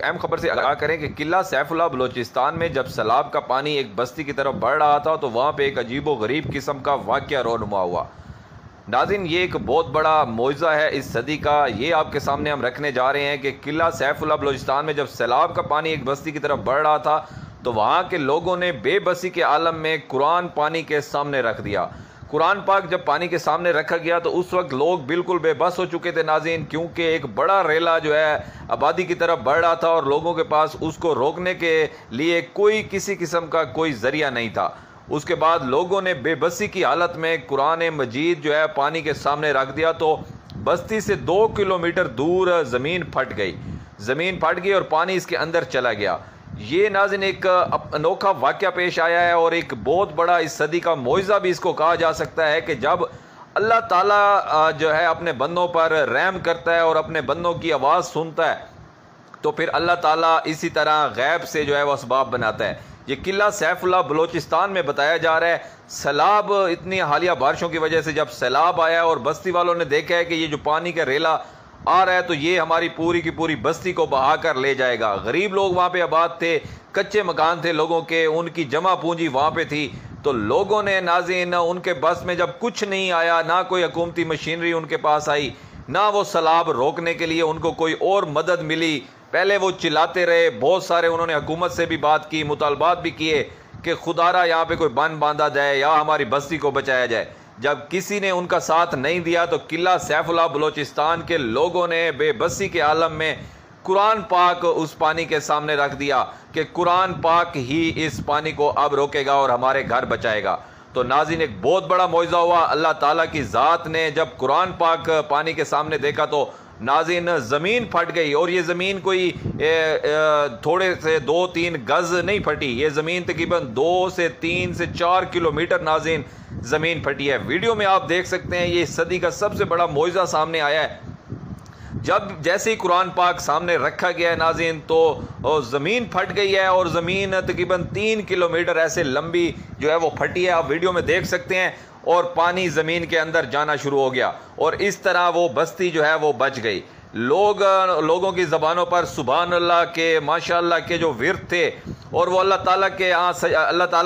अहम खबर से आगाह करें कि किला सैफुल्लाह बलोचिस्तान में जब सैलाब का पानी एक बस्ती की तरफ बढ़ रहा था तो वहाँ पे एक अजीबो गरीब किस्म का वाक़या रोनुमा हुआ। नाज़रीन, ये एक बहुत बड़ा मौज़ा है इस सदी का। ये आपके सामने हम रखने जा रहे हैं कि किला सैफुल्लाह बलोचिस्तान में जब सैलाब का पानी एक बस्ती की तरफ बढ़ रहा था तो वहाँ के लोगों ने बेबसी के आलम में कुरान पानी के सामने रख दिया। कुरान पाक जब पानी के सामने रखा गया तो उस वक्त लोग बिल्कुल बेबस हो चुके थे नाज़रीन, क्योंकि एक बड़ा रेला जो है आबादी की तरफ बढ़ रहा था और लोगों के पास उसको रोकने के लिए कोई किसी किस्म का कोई ज़रिया नहीं था। उसके बाद लोगों ने बेबसी की हालत में कुरान मजीद जो है पानी के सामने रख दिया तो बस्ती से 2 किलोमीटर दूर ज़मीन फट गई और पानी इसके अंदर चला गया। ये नाज़रीन एक अनोखा वाक़या पेश आया है और एक बहुत बड़ा इस सदी का मौइज़ा भी इसको कहा जा सकता है कि जब अल्लाह ताला जो है अपने बंदों पर रहम करता है और अपने बंदों की आवाज़ सुनता है तो फिर अल्लाह ताला इसी तरह गैब से जो है वह असबाब बनाता है। ये किला सैफुल्लाह बलोचिस्तान में बताया जा रहा है, सैलाब इतनी हालिया बारिशों की वजह से जब सैलाब आया और बस्ती वालों ने देखा है कि ये जो पानी का रेला आ रहा है तो ये हमारी पूरी की पूरी बस्ती को बहा कर ले जाएगा। गरीब लोग वहाँ पे आबाद थे, कच्चे मकान थे लोगों के, उनकी जमा पूंजी वहाँ पे थी। तो लोगों ने नाज़रीन उनके बस में जब कुछ नहीं आया, ना कोई हुकूमती मशीनरी उनके पास आई, ना वो सैलाब रोकने के लिए उनको कोई और मदद मिली। पहले वो चिल्लाते रहे, बहुत सारे उन्होंने हुकूमत से भी बात की, मुतालबात भी किए कि खुदारा यहाँ पे कोई बंद बांधा जाए या हमारी बस्ती को बचाया जाए। जब किसी ने उनका साथ नहीं दिया तो किला सैफुल्लाह बलोचिस्तान के लोगों ने बेबसी के आलम में कुरान पाक उस पानी के सामने रख दिया कि कुरान पाक ही इस पानी को अब रोकेगा और हमारे घर बचाएगा। तो नाज़रीन एक बहुत बड़ा मौइज़ा हुआ। अल्लाह ताला की ज़ात ने जब कुरान पाक पानी के सामने देखा तो नाज़रीन ज़मीन फट गई और ये ज़मीन कोई थोड़े से 2-3 गज़ नहीं फटी, ये ज़मीन तकरीबन 2 से 3 से 4 किलोमीटर नाज़रीन ज़मीन फटी है। वीडियो में आप देख सकते हैं ये सदी का सबसे बड़ा मौइज़ा सामने आया है। जब जैसे ही कुरान पाक सामने रखा गया है नाज़रीन तो ज़मीन फट गई है और ज़मीन तकरीबन 3 किलोमीटर ऐसे लंबी जो है वो फटी है, आप वीडियो में देख सकते हैं, और पानी ज़मीन के अंदर जाना शुरू हो गया और इस तरह वो बस्ती जो है वो बच गई। लोगों की ज़बानों पर सुभान अल्लाह के, माशाअल्लाह के जो विर्द थे और वो अल्लाह ताला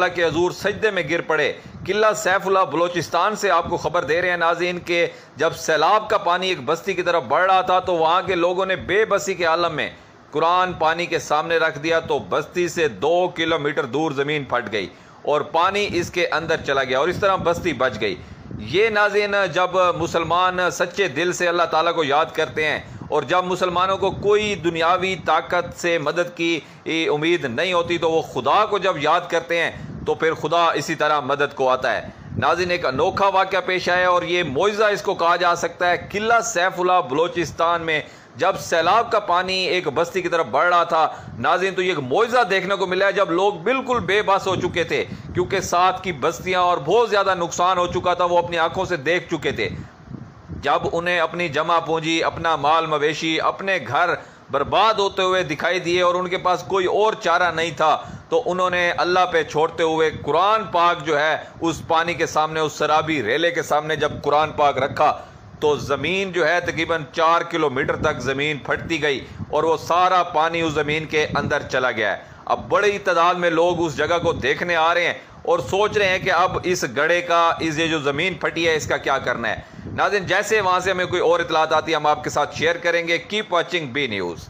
के हजूर सजदे में गिर पड़े। किला सैफुल्लाह बलोचिस्तान से आपको खबर दे रहे हैं नाज़रीन के जब सैलाब का पानी एक बस्ती की तरफ बढ़ रहा था तो वहाँ के लोगों ने बेबसी के आलम में कुरान पानी के सामने रख दिया तो बस्ती से 2 किलोमीटर दूर ज़मीन फट गई और पानी इसके अंदर चला गया और इस तरह बस्ती बच गई। ये नाज़रीन जब मुसलमान सच्चे दिल से अल्लाह ताला को याद करते हैं और जब मुसलमानों को कोई दुनियावी ताकत से मदद की उम्मीद नहीं होती तो वो खुदा को जब याद करते हैं तो फिर खुदा इसी तरह मदद को आता है। नाज़रीन एक अनोखा वाक़या पेश आया और ये मौइज़ा इसको कहा जा सकता है। किला सैफुल्लाह बलोचिस्तान में जब सैलाब का पानी एक बस्ती की तरफ बढ़ रहा था नाज़रीन तो ये एक मौइज़ा देखने को मिला है जब लोग बिल्कुल बेबस हो चुके थे, क्योंकि साथ की बस्तियां और बहुत ज़्यादा नुकसान हो चुका था, वो अपनी आंखों से देख चुके थे। जब उन्हें अपनी जमा पूंजी, अपना माल मवेशी, अपने घर बर्बाद होते हुए दिखाई दिए और उनके पास कोई और चारा नहीं था तो उन्होंने अल्लाह पे छोड़ते हुए कुरान पाक जो है उस पानी के सामने, उस शराबी रेले के सामने जब कुरान पाक रखा तो ज़मीन जो है तकरीबन 4 किलोमीटर तक ज़मीन फटती गई और वो सारा पानी उस ज़मीन के अंदर चला गया है। अब बड़ी तादाद में लोग उस जगह को देखने आ रहे हैं और सोच रहे हैं कि अब इस गड्ढे का, इस ये जो ज़मीन फटी है इसका क्या करना है। नाज़रीन जैसे वहाँ से हमें कोई और इतलात आती है हम आपके साथ शेयर करेंगे। Keep watching B news.